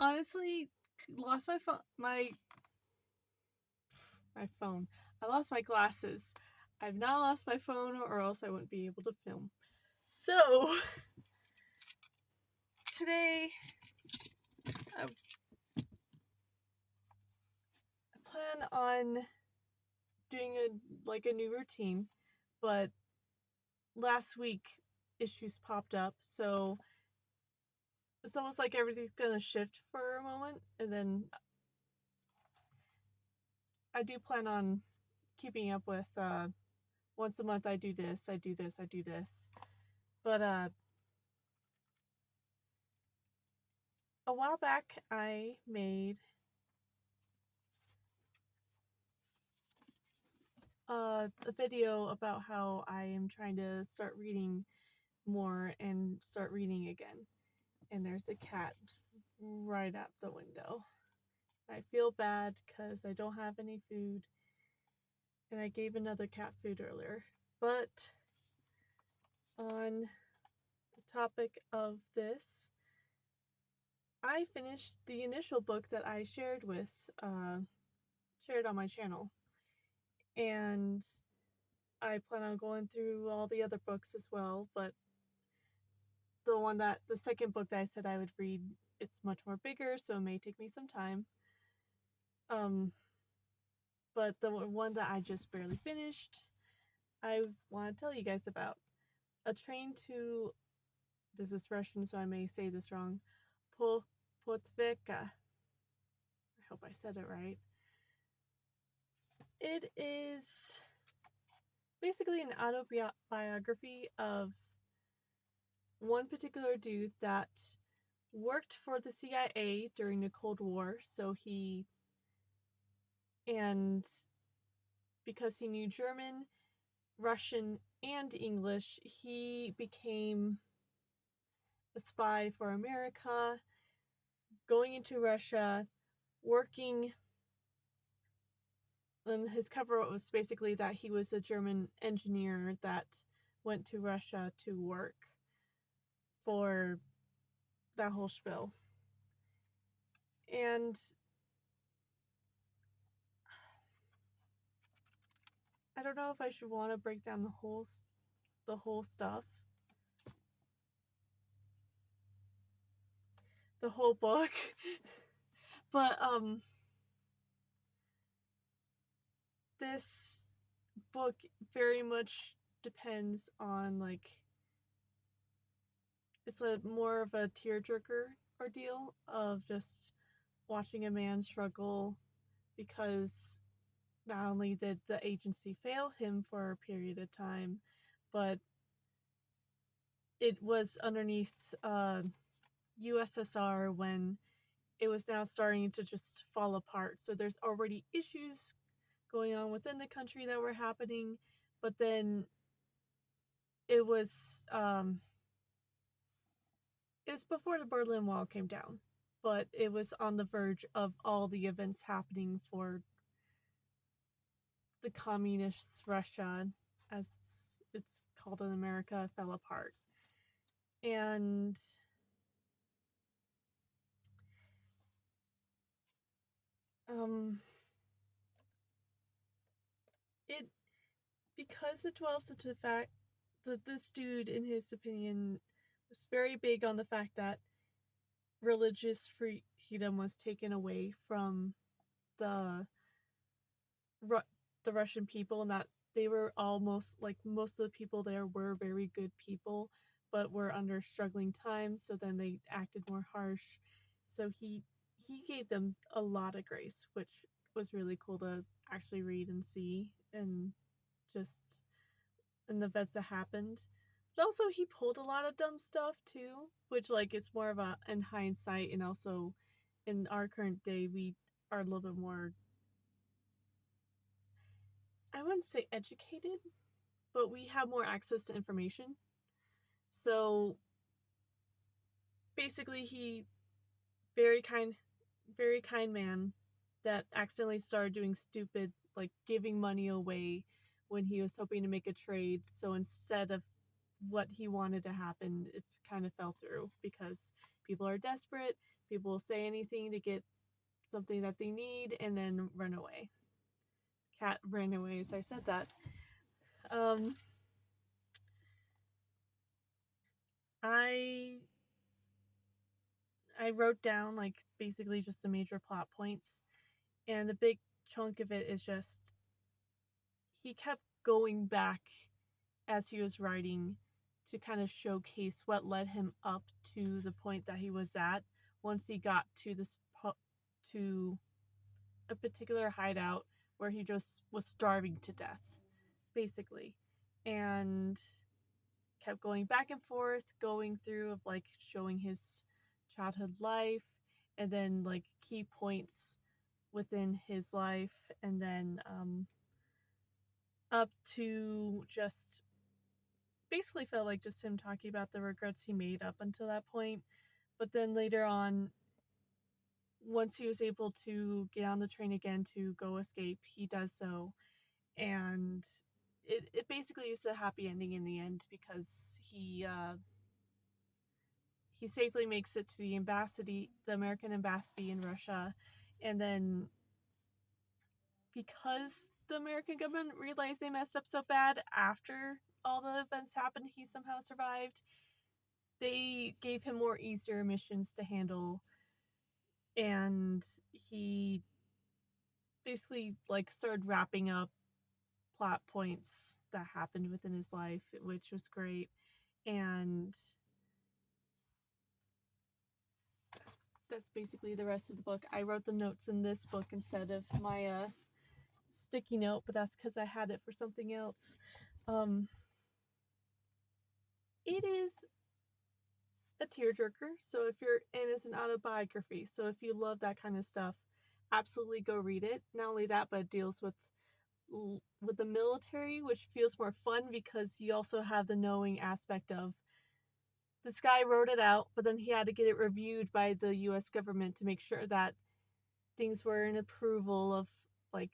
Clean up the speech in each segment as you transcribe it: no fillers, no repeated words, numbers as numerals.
honestly lost my phone. My phone. I lost my glasses. I've not lost my phone, or else I wouldn't be able to film. So today, I plan on doing a new routine, but last week issues popped up, so it's almost like everything's gonna shift for a moment, and then I do plan on keeping up with once a month I do this, I do this, I do this. But a while back I made a video about how I am trying to start reading more and start reading again. And there's a cat right out the window. I feel bad because I don't have any food, and I gave another cat food earlier. But on the topic of this, I finished the initial book that I shared shared on my channel, and I plan on going through all the other books as well. But the second book that I said I would read, it's much more bigger, so it may take me some time. Um, but the one that I just barely finished, I want to tell you guys about. A Train to, this is Russian, so I may say this wrong, Potveka. I hope I said it right. It is basically an autobiography of one particular dude that worked for the CIA during the Cold War. And because he knew German, Russian, and English, he became a spy for America, going into Russia, working. And his cover up was basically that he was a German engineer that went to Russia to work for that whole spiel. And I don't know if I should want to break down the whole stuff, the whole book. But this book very much depends on, like, it's a more of a tearjerker ordeal of just watching a man struggle, because not only did the agency fail him for a period of time, but it was underneath USSR when it was now starting to just fall apart. So there's already issues going on within the country that were happening, but then it was before the Berlin Wall came down, but it was on the verge of all the events happening for the communist Russia, as it's called in America, fell apart. And it because it dwells into the fact that this dude, in his opinion, was very big on the fact that religious freedom was taken away from the the Russian people, and that they were almost like, most of the people there were very good people, but were under struggling times. So then they acted more harsh. So he gave them a lot of grace, which was really cool to actually read and see, and just in the events that happened. But also he pulled a lot of dumb stuff too, which, like, is more of a in hindsight, and also in our current day we are a little bit more, I wouldn't say educated, but we have more access to information. So basically he very kind man that accidentally started doing stupid, like giving money away when he was hoping to make a trade. So instead of what he wanted to happen, it kind of fell through because people are desperate. People will say anything to get something that they need and then run away. Cat ran away as I said that. Um, I I wrote down like basically just the major plot points, and a big chunk of it is just he kept going back as he was writing to kind of showcase what led him up to the point that he was at once he got to to a particular hideout where he just was starving to death basically, and kept going back and forth, going through of like showing his childhood life and then like key points within his life, and then up to just basically felt like just him talking about the regrets he made up until that point. But then later on, once he was able to get on the train again to go escape, he does so. And it basically is a happy ending in the end because he safely makes it to the embassy, the American embassy in Russia, and then because the American government realized they messed up so bad after all the events happened, he somehow survived. They gave him more easier missions to handle, and he basically like started wrapping up plot points that happened within his life, which was great. And that's basically the rest of the book. I wrote the notes in this book instead of my sticky note, but that's because I had it for something else. Um, it is a tearjerker, so if you're and it's an autobiography, so if you love that kind of stuff, absolutely go read it. Not only that, but it deals with the military, which feels more fun because you also have the knowing aspect of this guy wrote it out, but then he had to get it reviewed by the U.S. government to make sure that things were in approval like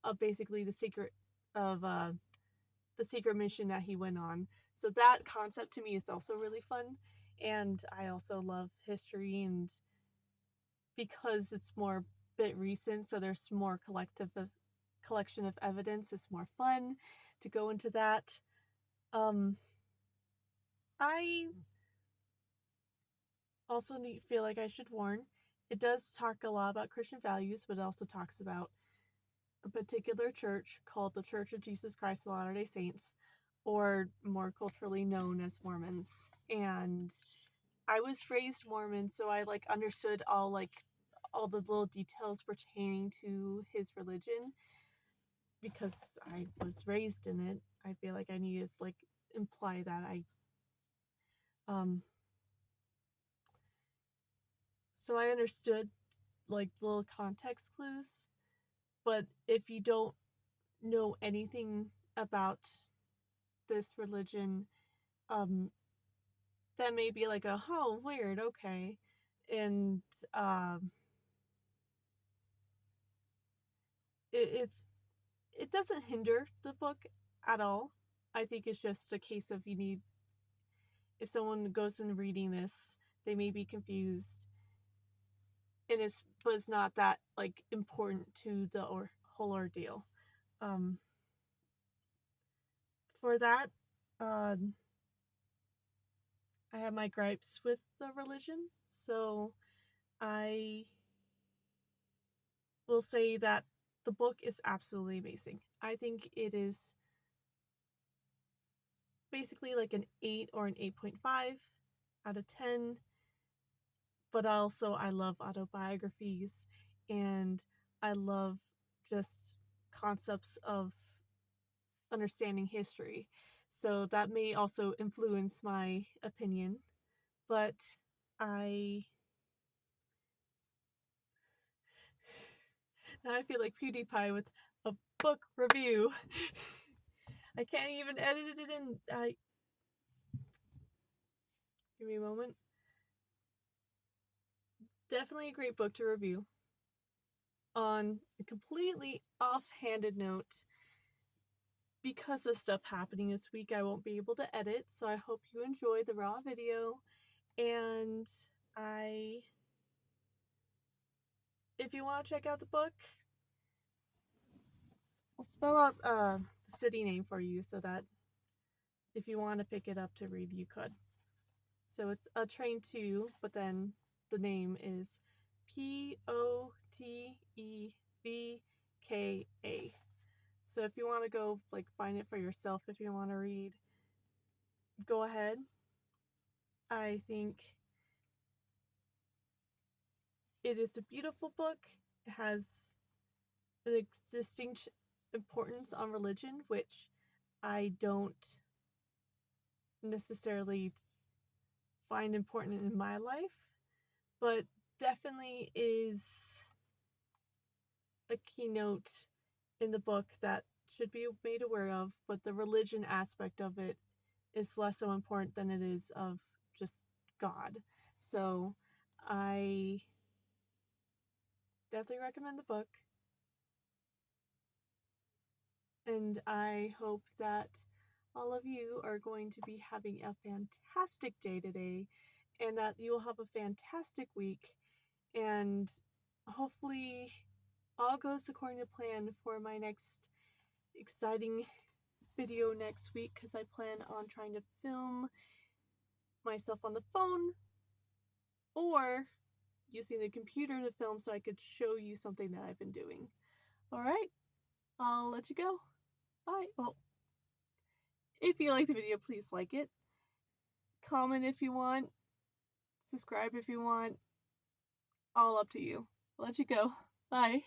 of basically the secret mission that he went on. So that concept to me is also really fun, and I also love history, and because it's more bit recent, so there's more collection of evidence. It's more fun to go into that. Um, I also feel like I should warn. It does talk a lot about Christian values, but it also talks about a particular church called the Church of Jesus Christ of Latter-day Saints, or more culturally known as Mormons. And I was raised Mormon, so I like understood all the little details pertaining to his religion because I was raised in it. I feel like I needed like imply that I um so I understood like little context clues, but if you don't know anything about this religion, um that may be like a oh weird, okay. And um it's it doesn't hinder the book at all. I think it's just a case of you need if someone goes in reading this, they may be confused, and it's but it's not that like important to the whole ordeal. Um, for that, um, I have my gripes with the religion, so I will say that the book is absolutely amazing. I think it is basically like an 8 or an 8.5 out of 10. But also, I love autobiographies, and I love just concepts of understanding history. So that may also influence my opinion. But I now I feel like PewDiePie with a book review. I can't even edit it in. Give me a moment. Definitely a great book to review. On a completely offhanded note, because of stuff happening this week, I won't be able to edit, so I hope you enjoy the raw video. And if you want to check out the book, I'll spell out the city name for you so that if you want to pick it up to read, you could. So it's A Train To, but then the name is Potevka. So if you want to go find it for yourself, if you want to read, go ahead. I think it is a beautiful book. It has an distinct importance on religion, which I don't necessarily find important in my life, but definitely is a keynote in the book that should be made aware of, but the religion aspect of it is less so important than it is of just God. So I definitely recommend the book, and I hope that all of you are going to be having a fantastic day today, and that you will have a fantastic week, and hopefully all goes according to plan for my next exciting video next week, because I plan on trying to film myself on the phone or using the computer to film so I could show you something that I've been doing. Alright, I'll let you go. Bye. Well, if you like the video, please like it. Comment if you want. Subscribe if you want. All up to you. I'll let you go. Bye.